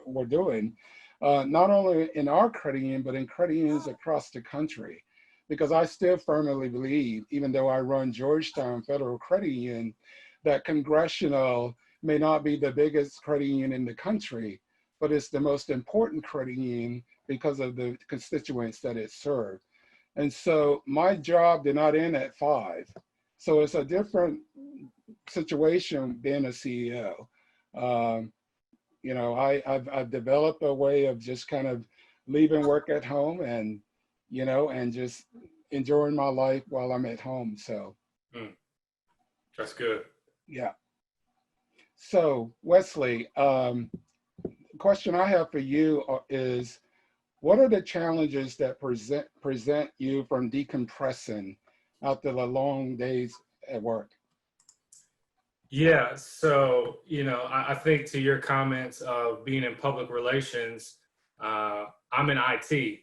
we're doing, not only in our credit union, but in credit unions across the country. Because I still firmly believe, even though I run Georgetown Federal Credit Union, that Congressional may not be the biggest credit union in the country, but it's the most important credit union because of the constituents that it serves. And so my job did not end at 5. So it's a different situation being a CEO. You know, I've developed a way of just kind of leaving work at home and, you know, and just enjoying my life while I'm at home. So that's good. Yeah. So Wesley, question I have for you is, what are the challenges that present you from decompressing after the long days at work? Yeah, so, you know, I think to your comments of being in public relations, I'm in IT.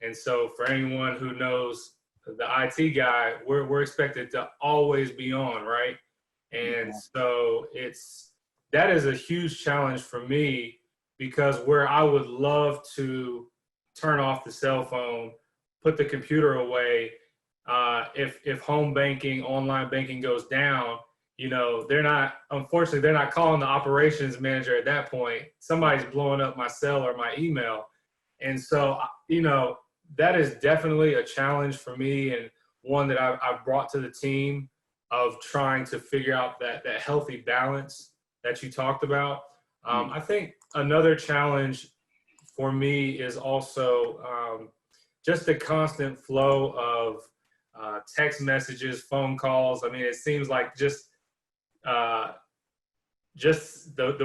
And so for anyone who knows the IT guy, we're expected to always be on, right? And so that is a huge challenge for me, because where I would love to turn off the cell phone, put the computer away, if home banking, online banking goes down, you know, unfortunately, they're not calling the operations manager at that point. Somebody's blowing up my cell or my email. And so, you know, that is definitely a challenge for me, and one that I've brought to the team, of trying to figure out that healthy balance that you talked about. I think another challenge for me is also just the constant flow of text messages, phone calls. I mean, it seems like just the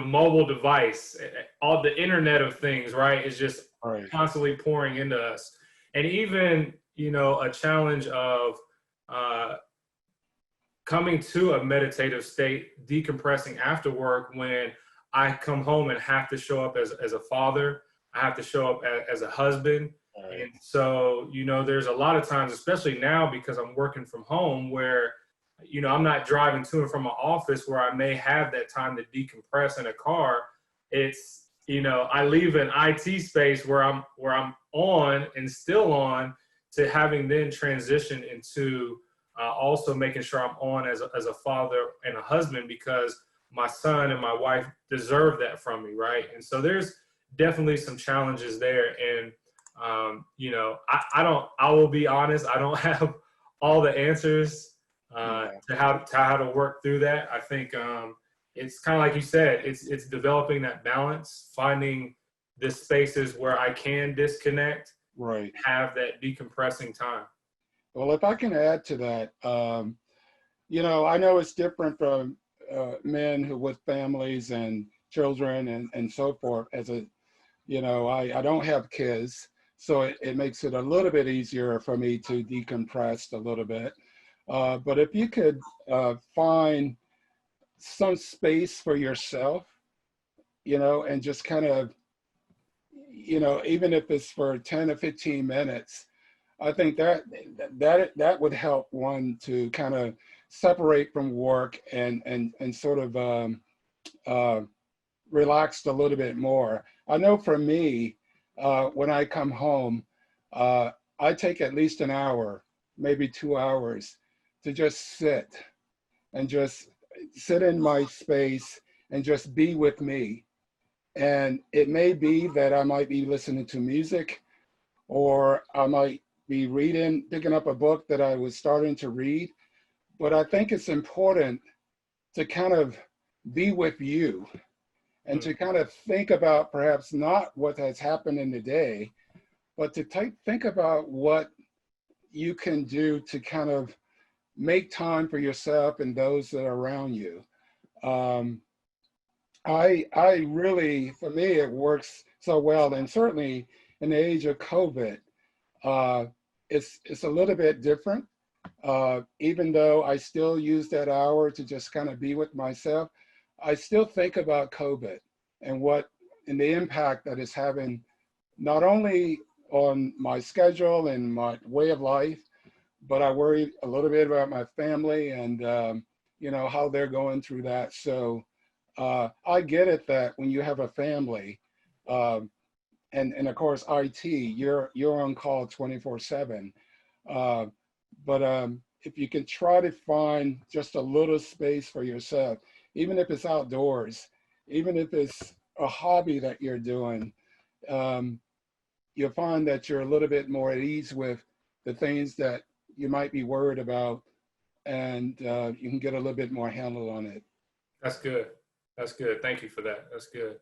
mobile device, all the Internet of Things, right, is just constantly pouring into us. And even, you know, a challenge of coming to a meditative state, decompressing after work, when I come home and have to show up as a father, I have to show up as a husband. And so, you know, there's a lot of times, especially now because I'm working from home, where, you know, I'm not driving to and from my office where I may have that time to decompress in a car. It's, you know, I leave an IT space where I'm on and still on, to having then transition into also making sure I'm on as a father and a husband, because my son and my wife deserve that from me, right? And so there's definitely some challenges there. And you know, I will be honest, I don't have all the answers to how to work through that. I think it's kind of like you said, it's developing that balance, finding the spaces where I can disconnect, have that decompressing time. Well, if I can add to that, you know, I know it's different from men who with families and children and so forth. As a, you know, I don't have kids, so it makes it a little bit easier for me to decompress a little bit. But if you could find some space for yourself, you know, and just kind of, you know, even if it's for 10 or 15 minutes, I think that would help one to kind of separate from work and sort of relaxed a little bit more. I know for me, when I come home, I take at least an hour, maybe 2 hours, to just sit in my space and just be with me. And it may be that I might be listening to music, or I might be picking up a book that I was starting to read. But I think it's important to kind of be with you and to kind of think about perhaps not what has happened in the day, but to think about what you can do to kind of make time for yourself and those that are around you. I really, for me, it works so well. And certainly in the age of COVID, it's a little bit different. Even though I still use that hour to just kind of be with myself, I still think about COVID and the impact that it's having, not only on my schedule and my way of life, but I worry a little bit about my family and, you know, how they're going through that. So I get it that when you have a family, Um, and of course, IT, you're on call 24/7. Uh, but if you can try to find just a little space for yourself, even if it's outdoors, even if it's a hobby that you're doing, um, you'll find that you're a little bit more at ease with the things that you might be worried about, and you can get a little bit more handle on it. That's good. That's good. Thank you for that. That's good.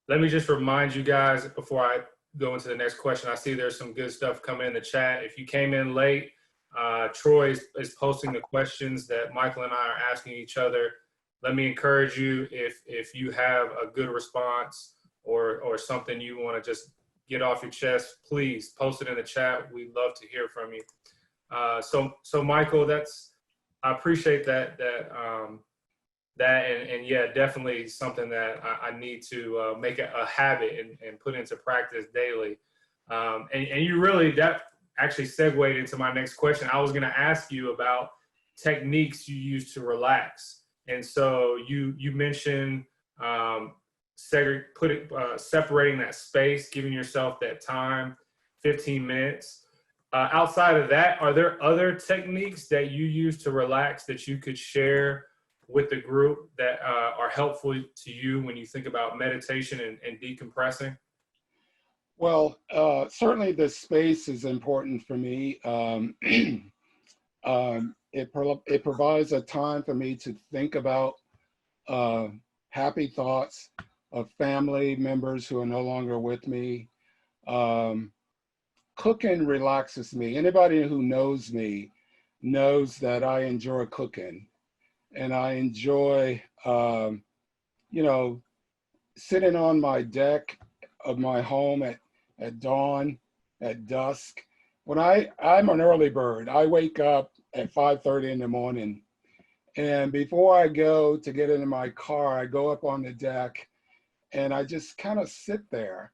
Let me just remind you guys before I go into the next question. I see there's some good stuff coming in the chat. If you came in late, Troy is posting the questions that Michael and I are asking each other. Let me encourage you, if you have a good response or something you want to just get off your chest, please post it in the chat. We'd love to hear from you. So Michael, I appreciate that and yeah, definitely something that I need to make a habit and put into practice daily. And you really, that actually segued into my next question. I was going to ask you about techniques you use to relax. And so you mentioned separating that space, giving yourself that time, 15 minutes. Outside of that, are there other techniques that you use to relax that you could share with the group that are helpful to you when you think about meditation and decompressing? Well, certainly the space is important for me. It provides a time for me to think about happy thoughts of family members who are no longer with me. Cooking relaxes me. Anybody who knows me knows that I enjoy cooking, and I enjoy, you know, sitting on my deck of my home at dawn, at dusk. I'm an early bird. I wake up at 5:30 in the morning, and before I go to get into my car, I go up on the deck and I just kind of sit there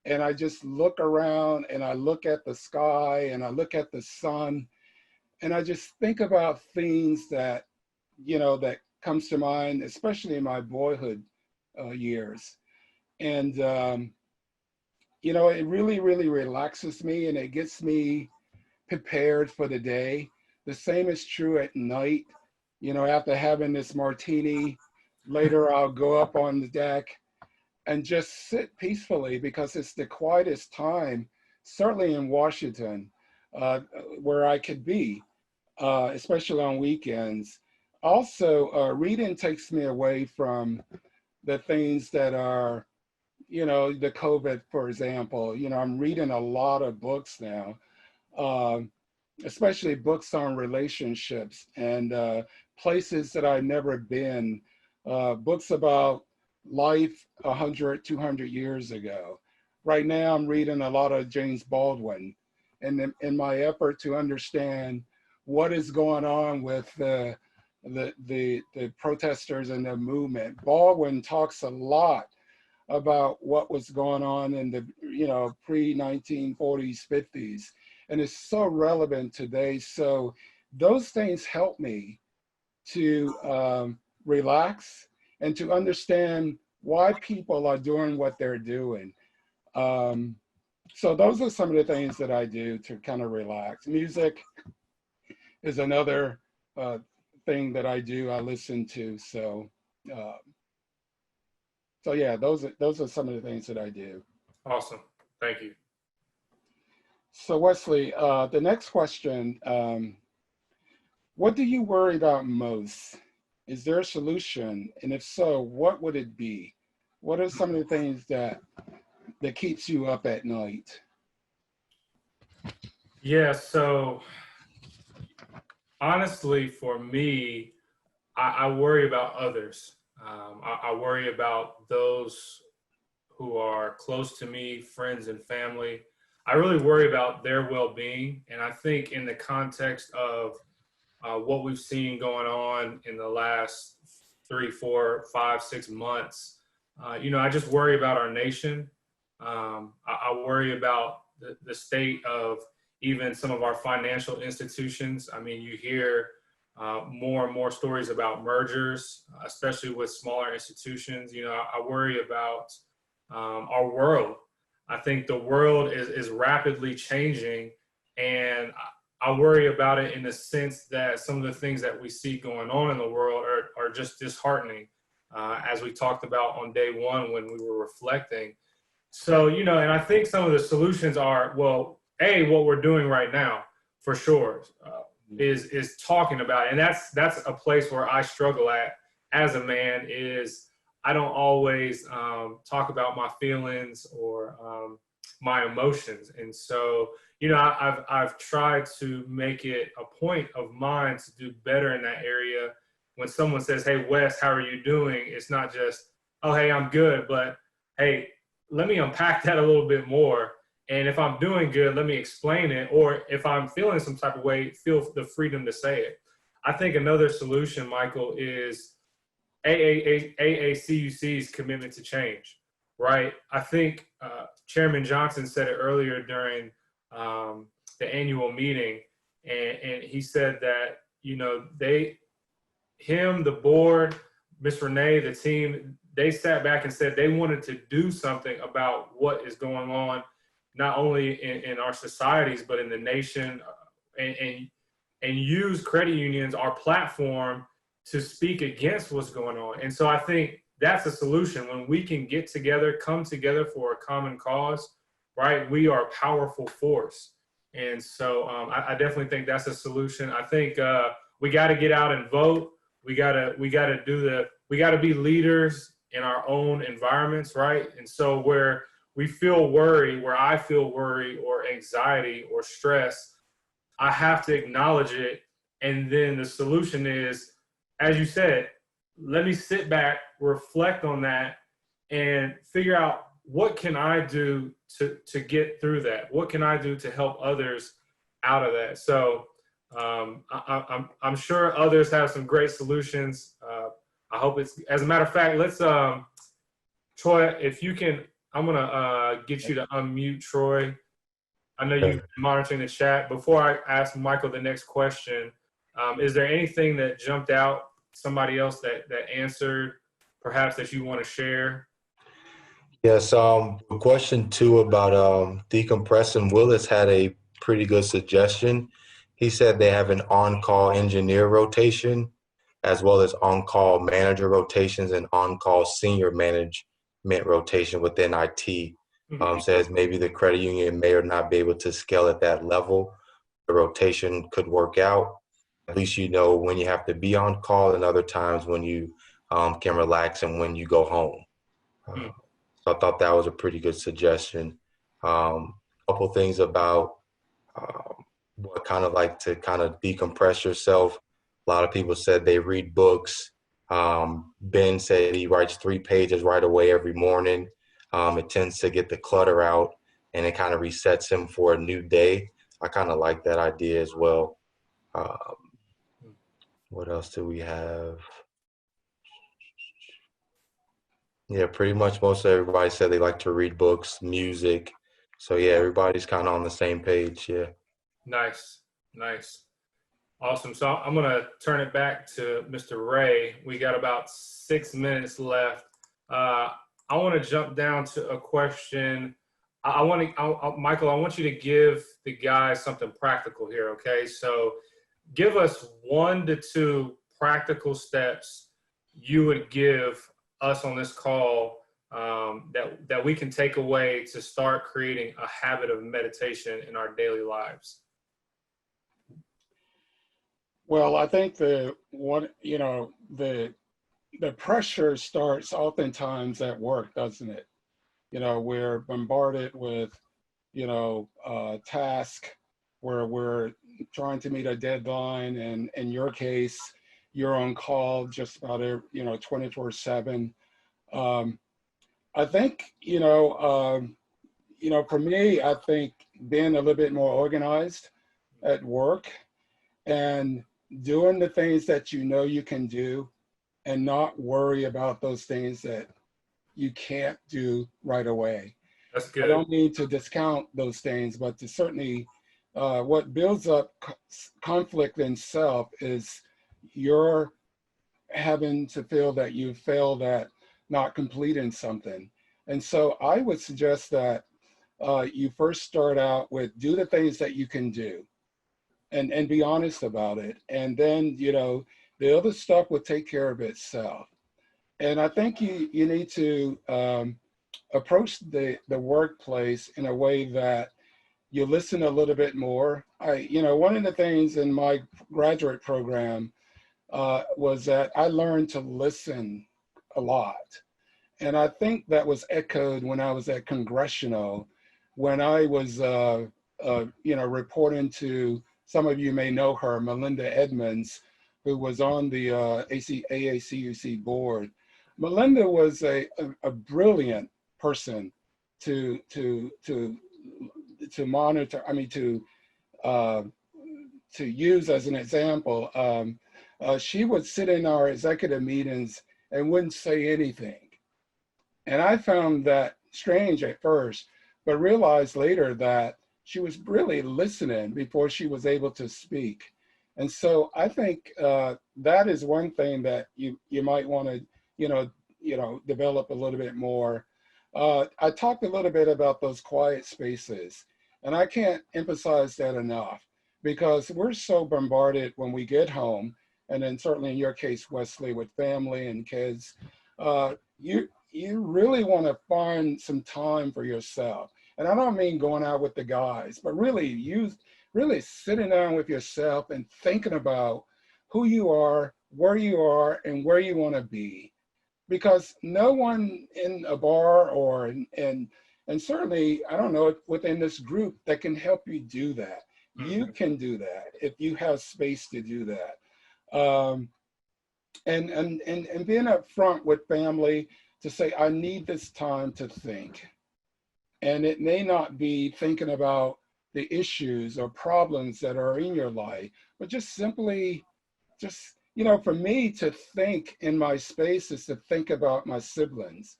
and I just look around and I look at the sky and I look at the sun and I just think about things that, that comes to mind, especially in my boyhood years. And, it really, really relaxes me and it gets me prepared for the day. The same is true at night. After having this martini, later I'll go up on the deck and just sit peacefully because it's the quietest time, certainly in Washington, where I could be, especially on weekends. Also, reading takes me away from the things that are, the COVID, for example. I'm reading a lot of books now, especially books on relationships and places that I've never been, books about life 100, 200 years ago. Right now, I'm reading a lot of James Baldwin, and in my effort to understand what is going on with the protesters and the movement. Baldwin talks a lot about what was going on in the pre-1940s, 50s, and it's so relevant today. So those things help me to relax and to understand why people are doing what they're doing. So those are some of the things that I do to kind of relax. Music is another thing that I do. I listen to. So yeah, those are some of the things that I do. Awesome. Thank you. So Wesley, the next question, what do you worry about most? Is there a solution? And if so, what would it be? What are some of the things that keeps you up at night? Yeah, so honestly, for me, I worry about others. I worry about those who are close to me, friends and family. I really worry about their well-being. And I think in the context of what we've seen going on in the last 3, 4, 5, 6 months, I just worry about our nation. I worry about the state of even some of our financial institutions. I mean, you hear more and more stories about mergers, especially with smaller institutions. I worry about our world. I think the world is rapidly changing, and I worry about it in the sense that some of the things that we see going on in the world are just disheartening, as we talked about on day one when we were reflecting. So, you know, and I think some of the solutions are, well, what we're doing right now, for sure, is talking about it. And that's a place where I struggle at as a man. Is I don't always talk about my feelings or my emotions. And so, you know, I've tried to make it a point of mine to do better in that area. When someone says, "Hey, Wes, how are you doing?" It's not just, "Oh, hey, I'm good," but hey, let me unpack that a little bit more. And if I'm doing good, let me explain it. Or if I'm feeling some type of way, feel the freedom to say it. I think another solution, Michael, is AACUC's commitment to change, right? I think Chairman Johnson said it earlier during the annual meeting, and he said that, you know, the board, Miss Renee, the team, they sat back and said they wanted to do something about what is going on, not only in our societies, but in the nation, and use credit unions, our platform, to speak against what's going on. And so I think that's a solution. When we can get together, come together for a common cause, right? We are a powerful force. And so I definitely think that's a solution. I think we got to get out and vote. We got to be leaders in our own environments, right? And so where we feel worry, where I feel worry or anxiety or stress, I have to acknowledge it. And then the solution is, as you said, let me sit back, reflect on that, and figure out what can I do to get through that? What can I do to help others out of that? So I'm sure others have some great solutions. I hope it's, as a matter of fact, let's, Troy, if you can, I'm gonna get you to unmute, Troy. I know you've been monitoring the chat. Before I ask Michael the next question, is there anything that jumped out, somebody else that answered, perhaps that you want to share? Yes, question 2 about decompressing. Willis had a pretty good suggestion. He said they have an on-call engineer rotation, as well as on-call manager rotations and on-call senior management rotation within IT. Says maybe the credit union may or not be able to scale at that level. The rotation could work out. At least you know when you have to be on call and other times when you can relax and when you go home. So I thought that was a pretty good suggestion. Couple things about what kind of like to kind of decompress yourself. A lot of people said they read books. Ben said he writes 3 pages right away every morning. It tends to get the clutter out and it kind of resets him for a new day. I kind of like that idea as well. What else do we have? Yeah, pretty much most of everybody said they like to read books, music. So yeah, everybody's kind of on the same page. Yeah. Nice. Awesome. So I'm going to turn it back to Mr. Ray. We got about 6 minutes left. I want to jump down to a question. Michael, I want you to give the guys something practical here. Okay. So give us 1 to 2 practical steps you would give us on this call that we can take away to start creating a habit of meditation in our daily lives. Well, I think the pressure starts oftentimes at work, doesn't it? You know, we're bombarded with, tasks where we're trying to meet a deadline, and in your case, you're on call just about 24/7. I think, for me, I think being a little bit more organized at work and doing the things that you can do and not worry about those things that you can't do right away. That's good. I don't mean to discount those things, but to certainly what builds up conflict in self is you're having to feel that you failed at not completing something. And so I would suggest that you first start out with do the things that you can do and be honest about it. And then, the other stuff will take care of itself. And I think you need to approach the workplace in a way that you listen a little bit more. One of the things in my graduate program was that I learned to listen a lot. And I think that was echoed when I was at Congressional, when I was, reporting to, some of you may know her, Melinda Edmonds, who was on the AACUC board. Melinda was a brilliant person to monitor, to use as an example. She would sit in our executive meetings and wouldn't say anything. And I found that strange at first, but realized later that she was really listening before she was able to speak. And so I think that is one thing that you might want to, develop a little bit more. I talked a little bit about those quiet spaces, and I can't emphasize that enough, because we're so bombarded when we get home, and then certainly in your case, Wesley, with family and kids, you really want to find some time for yourself. And I don't mean going out with the guys, but really sitting down with yourself and thinking about who you are, and where you want to be. Because no one in a bar or and certainly, I don't know, within this group that can help you do that. You can do that if you have space to do that. And being upfront with family to say, I need this time to think. And it may not be thinking about the issues or problems that are in your life, but just simply, for me to think in my space is to think about my siblings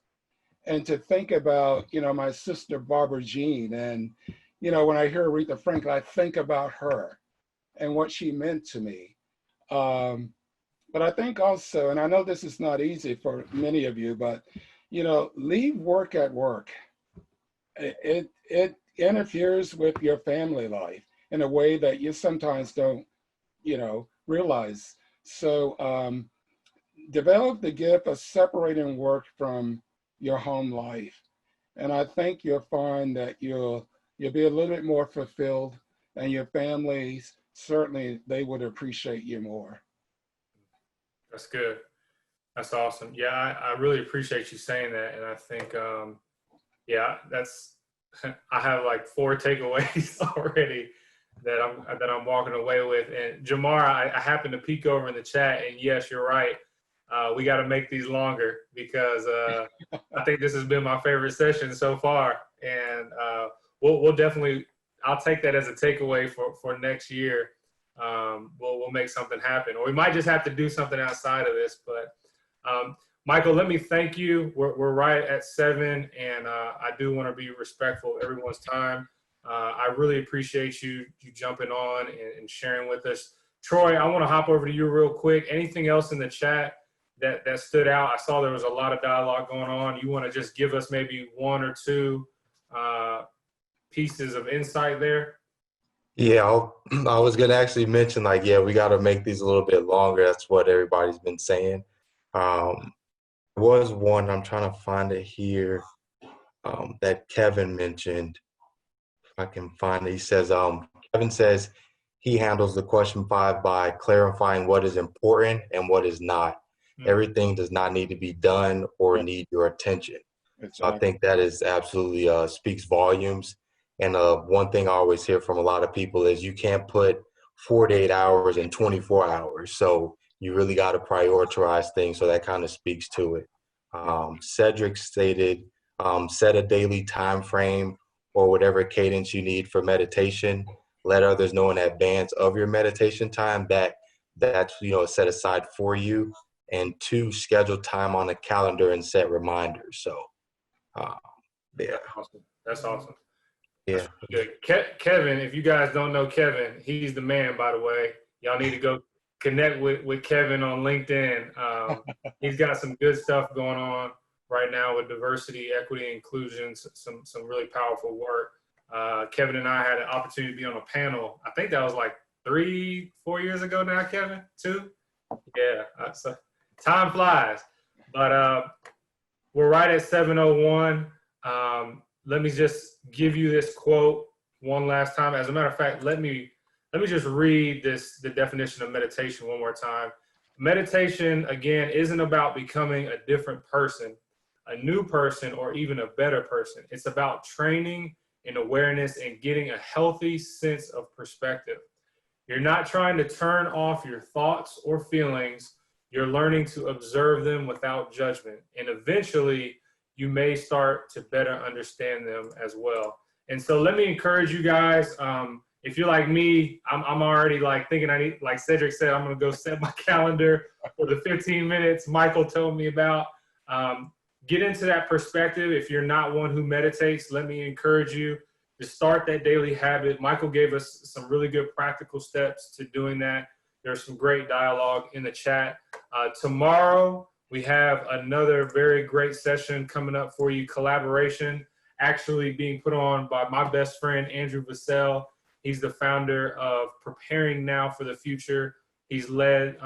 and to think about, my sister, Barbara Jean. And, when I hear Aretha Franklin, I think about her and what she meant to me. But I think also, and I know this is not easy for many of you, but, leave work at work. It interferes with your family life in a way that you sometimes don't, realize. So develop the gift of separating work from your home life. And I think you'll find that you'll be a little bit more fulfilled, and your families, certainly they would appreciate you more. That's good. That's awesome. Yeah, I really appreciate you saying that. And I think, I have like 4 takeaways already that I'm walking away with. And Jamar, I happened to peek over in the chat, and yes, you're right. We got to make these longer, because I think this has been my favorite session so far. And we'll definitely, I'll take that as a takeaway for next year. We'll make something happen, or we might just have to do something outside of this. But Michael, let me thank you. We're right at 7, and I do want to be respectful of everyone's time. I really appreciate you jumping on and sharing with us. Troy, I want to hop over to you real quick. Anything else in the chat that stood out? I saw there was a lot of dialogue going on. You want to just give us maybe 1 or 2 pieces of insight there? Yeah, I was going to actually mention, we got to make these a little bit longer. That's what everybody's been saying. Was one, I'm trying to find it here, that Kevin mentioned. If I can find it, he says, Kevin says he handles the question 5 by clarifying what is important and what is not. Everything does not need to be done or need your attention. So I think that is absolutely speaks volumes. And one thing I always hear from a lot of people is you can't put 48 hours in 24 hours. So you really got to prioritize things. So that kind of speaks to it. Cedric stated, set a daily time frame or whatever cadence you need for meditation. Let others know in advance of your meditation time that's set aside for you. And 2, schedule time on a calendar and set reminders. So, yeah. That's awesome. Yeah. Good. Kevin, if you guys don't know Kevin, he's the man, by the way. Y'all need to go connect with Kevin on LinkedIn. He's got some good stuff going on right now with diversity, equity, inclusion, some really powerful work. Kevin and I had an opportunity to be on a panel. I think that was like 3-4 years ago now, Kevin, 2? Yeah, so time flies. But we're right at 7:01. Let me just give you this quote one last time. As a matter of fact, let me just read the definition of meditation one more time. Meditation, again, isn't about becoming a different person, a new person, or even a better person. It's about training in awareness and getting a healthy sense of perspective. You're not trying to turn off your thoughts or feelings. You're learning to observe them without judgment. And eventually, you may start to better understand them as well. And so let me encourage you guys. If you're like me, I'm already like thinking I need, like Cedric said, I'm going to go set my calendar for the 15 minutes Michael told me about. Get into that perspective. If you're not one who meditates, let me encourage you to start that daily habit. Michael gave us some really good practical steps to doing that. There's some great dialogue in the chat. Tomorrow, we have another very great session coming up for you, collaboration, actually being put on by my best friend, Andrew Vassell. He's the founder of Preparing Now for the Future. He's led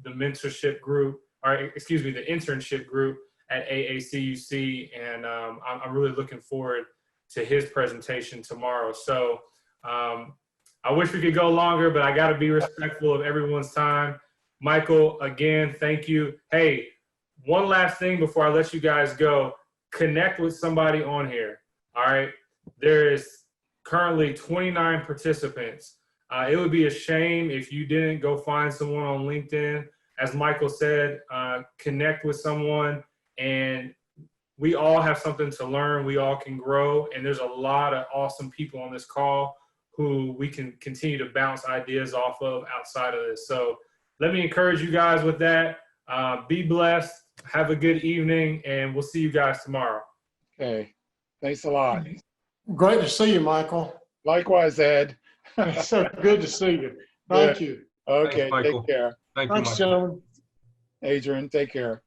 the mentorship group, or excuse me, the internship group at AACUC, and I'm really looking forward to his presentation tomorrow. So I wish we could go longer, but I got to be respectful of everyone's time. Michael, again, thank you. Hey, one last thing before I let you guys go. Connect with somebody on here, all right? There is currently 29 participants. It would be a shame if you didn't go find someone on LinkedIn. As Michael said, connect with someone, and we all have something to learn. We all can grow, and there's a lot of awesome people on this call who we can continue to bounce ideas off of outside of this. So let me encourage you guys with that. Be blessed. Have a good evening, and we'll see you guys tomorrow. Okay. Thanks a lot. Great to see you, Michael. Likewise, Ed. It's so good to see you. Thank you. Okay, Thanks, Michael. take care. Thank you, Thanks, Michael. gentlemen. Adrian, take care.